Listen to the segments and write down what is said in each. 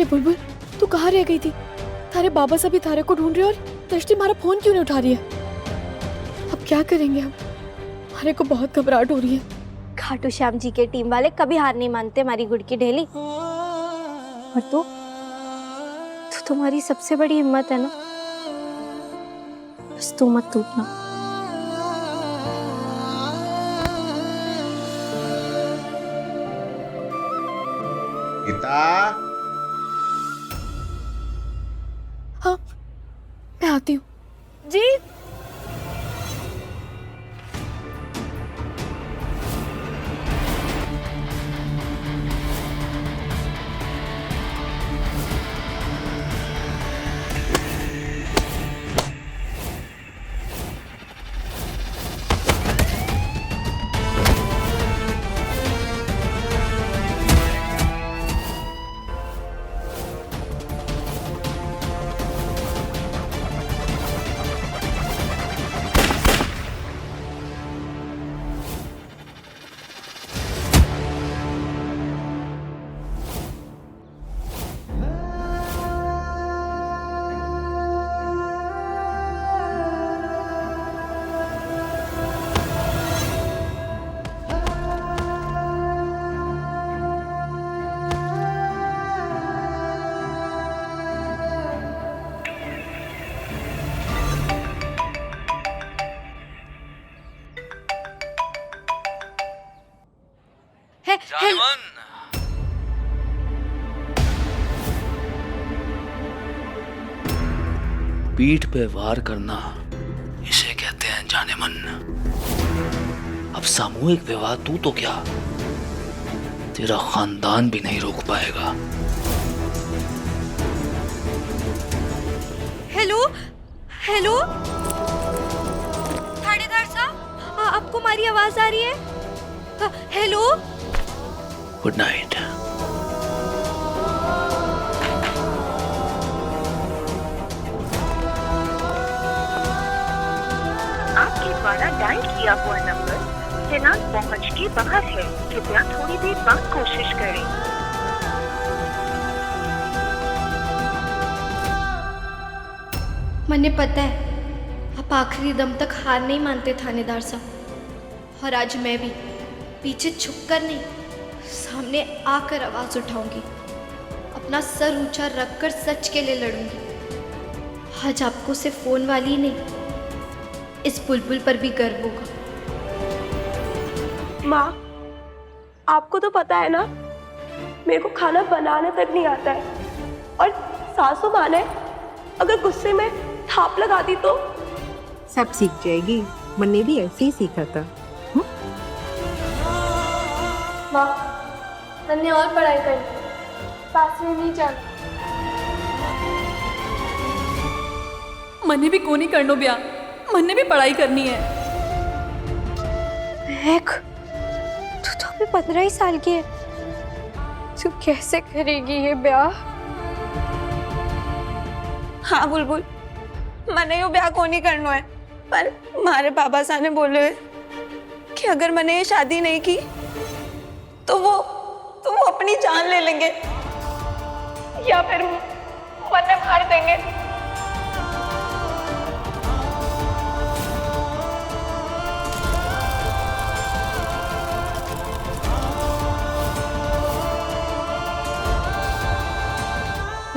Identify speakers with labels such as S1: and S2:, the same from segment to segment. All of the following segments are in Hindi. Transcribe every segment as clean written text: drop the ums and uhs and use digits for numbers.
S1: बुलबुल, तू कहाँ रह गई थी? थारे बाबा सभी थारे को ढूंढ रहे और दृष्टि हमारा फोन क्यों नहीं उठा रही है? अब क्या करेंगे हम? हमारे को बहुत घबराहट हो रही है।
S2: खाटू श्याम जी के टीम वाले कभी हार नहीं मानते हमारी गुड़ की ढेली। और तो तुम्हारी सबसे बड़ी हिम्मत है ना, बस तू मत टूटना।
S3: गीता,
S1: हाँ, मैं आती हूँ।
S2: जी
S4: जानेमन, पीठ पे वार करना इसे कहते हैं जानेमन। अब सामूहिक विवाह तू तो क्या, तेरा खानदान भी नहीं रोक पाएगा।
S2: हेलो हेलो थानेदार साहब, आपको हमारी आवाज आ रही है? Hello,
S4: good night.
S5: आपके द्वारा डायल किया हुआ नंबर फिलहाल पहुंच के बाहर है। कृपया थोड़ी देर बाद कोशिश करें।
S2: मुझे पता है आप आखिरी दम तक हार नहीं मानते थानेदार साहब, और आज मैं भी पीछे छुपकर नहीं, सामने आकर आवाज उठाऊंगी, अपना सर ऊंचा रखकर सच के लिए लड़ूंगी। आज आपको सिर्फ फोन वाली नहीं, इस बुलबुल पर भी गर्व होगा।
S6: माँ, आपको तो पता है ना, मेरे को खाना बनाने तक नहीं आता है। और सासू माँ ने अगर गुस्से में थाप लगा दी तो?
S7: सब सीख जाएगी, मैंने भी ऐसे ही सीखा था।
S6: माँ, मैंने और पढ़ाई करी, पास में नहीं जाना।
S1: मन्ने भी कोनी करनो ब्याह, मन्ने भी पढ़ाई करनी है।
S2: महक, तू तो अभी 15 ही साल की है, तू कैसे करेगी ये ब्याह?
S6: हाँ बुलबुल, मैंने यो ब्याह को नहीं करना है, पर हमारे बाबा साहब ने बोले कि अगर मैंने ये शादी नहीं की तो वो अपनी जान ले लेंगे या फिर मन्ने मार देंगे।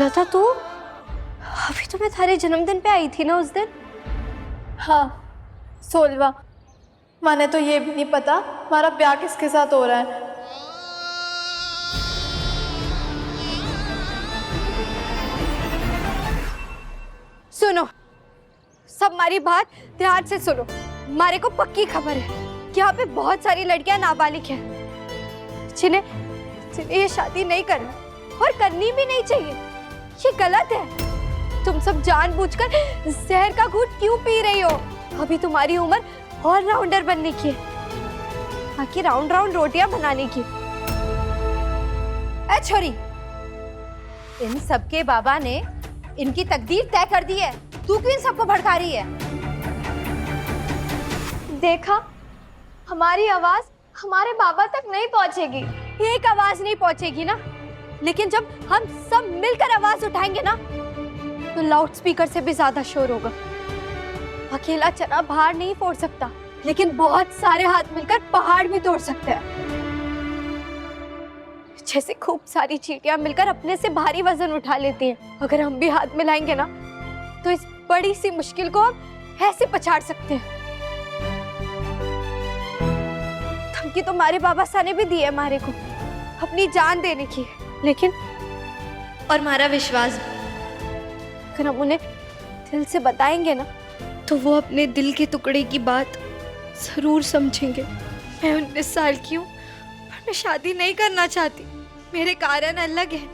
S2: लता, तू अभी तो मैं थारे जन्मदिन पे आई थी ना उस दिन?
S8: हाँ, 16वां। माने तो ये भी नहीं पता हमारा ब्याह किसके साथ हो रहा है।
S2: सुनो, सब हमारी बात ध्यान से सुनो। हमारे को पक्की खबर है कि यहाँ पे बहुत सारी लड़कियां नाबालिग हैं, जिन्हें ये शादी नहीं करना और करनी भी नहीं चाहिए। ये गलत है। तुम सब जानबूझकर जहर का घूंट क्यों पी रही हो? अभी तुम्हारी उम्र और राउंडर बनने की है, बाकी राउंड राउंड रोटियां बनाने की।
S9: ए छोरी, इन सबके बाबा ने इनकी तकदीर तय कर दी है, तू क्यों इन सबको भड़का रही है?
S8: देखा, हमारी आवाज हमारे बाबा तक नहीं पहुंचेगी।
S2: एक आवाज नहीं पहुंचेगी ना, लेकिन जब हम सब मिलकर आवाज उठाएंगे ना तो लाउड स्पीकर से भी ज्यादा शोर होगा। अकेला चना पहाड़ नहीं फोड़ सकता, लेकिन बहुत सारे हाथ मिलकर पहाड़ भी तोड़ सकते हैं। जैसे खूब सारी चींटियां मिलकर अपने से भारी वजन उठा लेती हैं, अगर हम भी हाथ मिलाएंगे ना तो इस बड़ी सी मुश्किल को हम ऐसे पछाड़ सकते हैं। धमकी तो हमारे बाबा साहब ने भी दी है हमारे को, अपनी जान देने की, लेकिन और हमारा विश्वास भी, अगर हम उन्हें दिल से बताएंगे ना तो वो अपने दिल के टुकड़े की बात जरूर समझेंगे। मैं 19 साल की हूँ पर मैं शादी नहीं करना चाहती, मेरे कारण अलग है।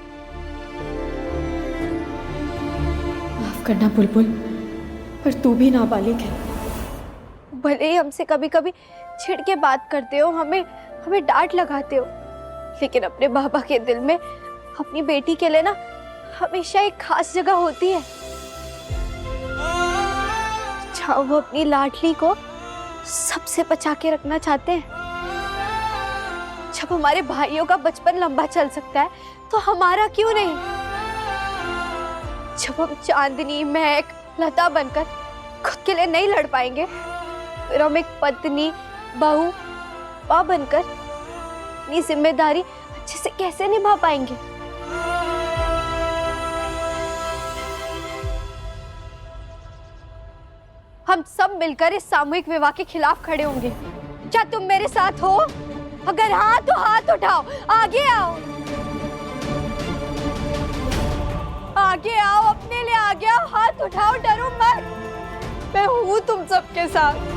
S1: माफ करना बुलबुल, पर तू भी नाबालिग है।
S2: भले ही हमसे कभी कभी छिड़ के बात करते हो, हमें डांट लगाते हो, लेकिन अपने बाबा के दिल में अपनी बेटी के लिए ना हमेशा एक खास जगह होती है, जहाँ वो अपनी लाडली को सबसे बचा के रखना चाहते हैं। जब हमारे भाइयों का बचपन लंबा चल सकता है तो हमारा क्यों नहीं? जब हम चांदनी, महक, लता बनकर खुद के लिए नहीं लड़ पाएंगे, फिर हम एक पत्नी, बहू, मां बनकर अपनी जिम्मेदारी अच्छे से कैसे निभा पाएंगे? हम सब मिलकर इस सामूहिक विवाह के खिलाफ खड़े होंगे। क्या तुम मेरे साथ हो? अगर हाँ तो हाथ उठाओ, आगे आओ, आगे आओ, अपने लिए आगे आओ, हाथ उठाओ, डरो मत, मैं हूं तुम सबके साथ।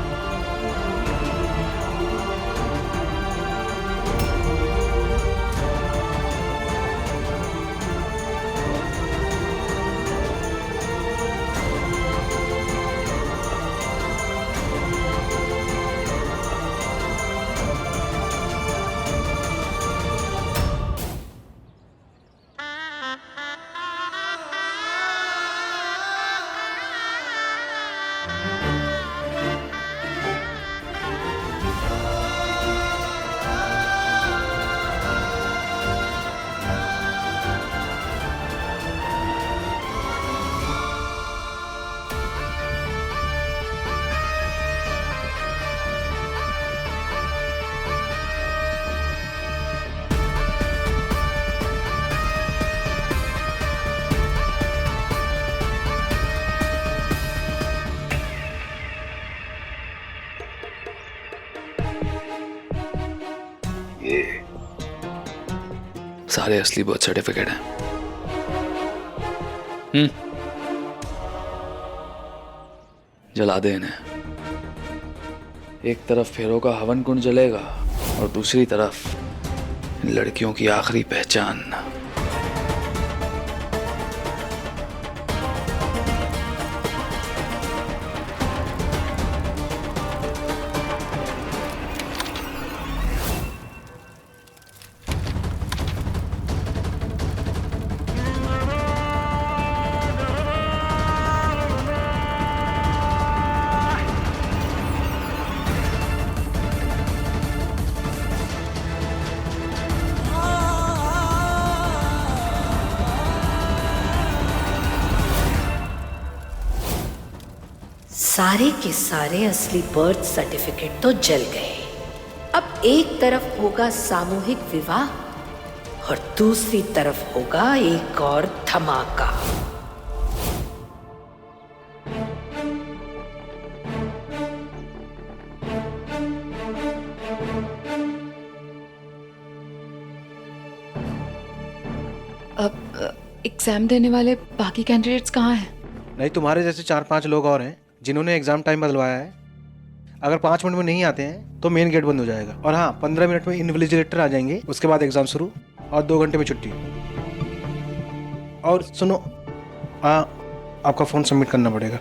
S4: सारे असली बर्थ सर्टिफिकेट हैं। जला दे इन्हें। एक तरफ फेरों का हवन कुंड जलेगा और दूसरी तरफ इन लड़कियों की आखिरी पहचान।
S10: सारे के सारे असली बर्थ सर्टिफिकेट तो जल गए। अब एक तरफ होगा सामूहिक विवाह और दूसरी तरफ होगा एक और धमाका।
S11: अब एग्जाम देने वाले बाकी कैंडिडेट्स कहाँ हैं?
S12: नहीं, तुम्हारे जैसे 4-5 लोग और हैं जिन्होंने एग्जाम टाइम बदलवाया है। अगर 5 मिनट में नहीं आते हैं तो मेन गेट बंद हो जाएगा, और हाँ 15 मिनट में इन्विजिलेटर आ जाएंगे, उसके बाद एग्जाम शुरू और 2 घंटे में छुट्टी। और सुनो, आपका फ़ोन सबमिट करना पड़ेगा।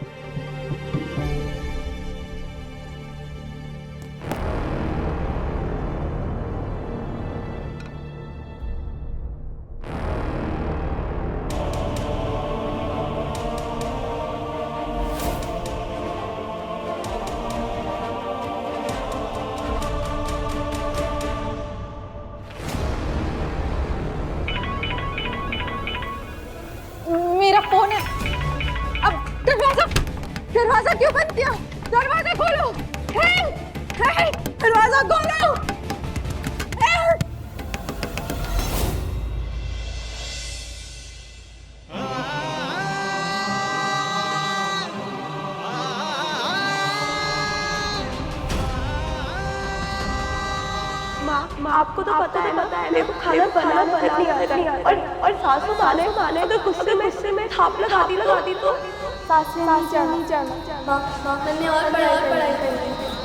S6: माँ आपको तो पता है मेरे को खाना बनाना नहीं आता और सासू माने अगर गुस्से में थाप लगाती तो
S8: सास नहीं जाना माँ मैंने और पढ़ाई करनी है।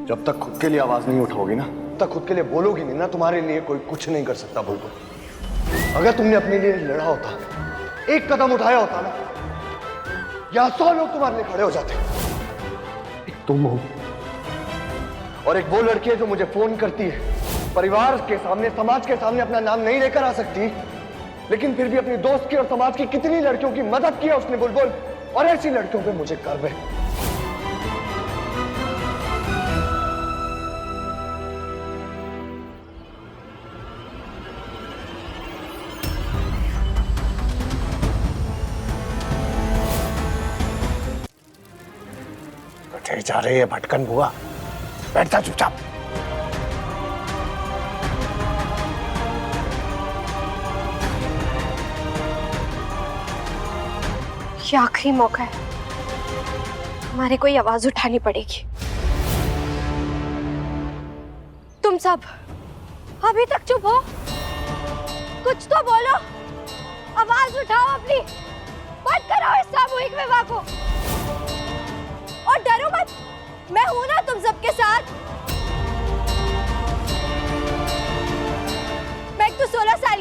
S13: जब तक खुद के लिए आवाज नहीं उठाओगी ना, तब तक खुद के लिए बोलोगी नहीं ना, तुम्हारे लिए कोई कुछ नहीं कर सकता। बुलबुल, अगर तुमने अपने लिए लड़ा होता, एक कदम उठाया होता ना, यहाँ 100 लोग तुम्हारे लिए खड़े हो जाते। एक तुम हो और एक वो लड़की है जो मुझे फोन करती है, परिवार के सामने, समाज के सामने अपना नाम नहीं लेकर आ सकती, लेकिन फिर भी अपनी दोस्त की और समाज की कितनी लड़कियों की मदद की है उसने बुलबुल, और ऐसी लड़कियों पे मुझे गर्व है। जा रही है भटकन बुआ, बैठ जा चुपचाप।
S2: ये आखिरी मौका है, हमारे कोई आवाज उठानी पड़ेगी। तुम सब अभी तक चुप हो? कुछ तो बोलो, आवाज उठाओ अपनी, बंद करो इस सामूहिक विवाह को और डरो मत, मैं हूं ना तुम सबके साथ। मैं एक तो 16 साल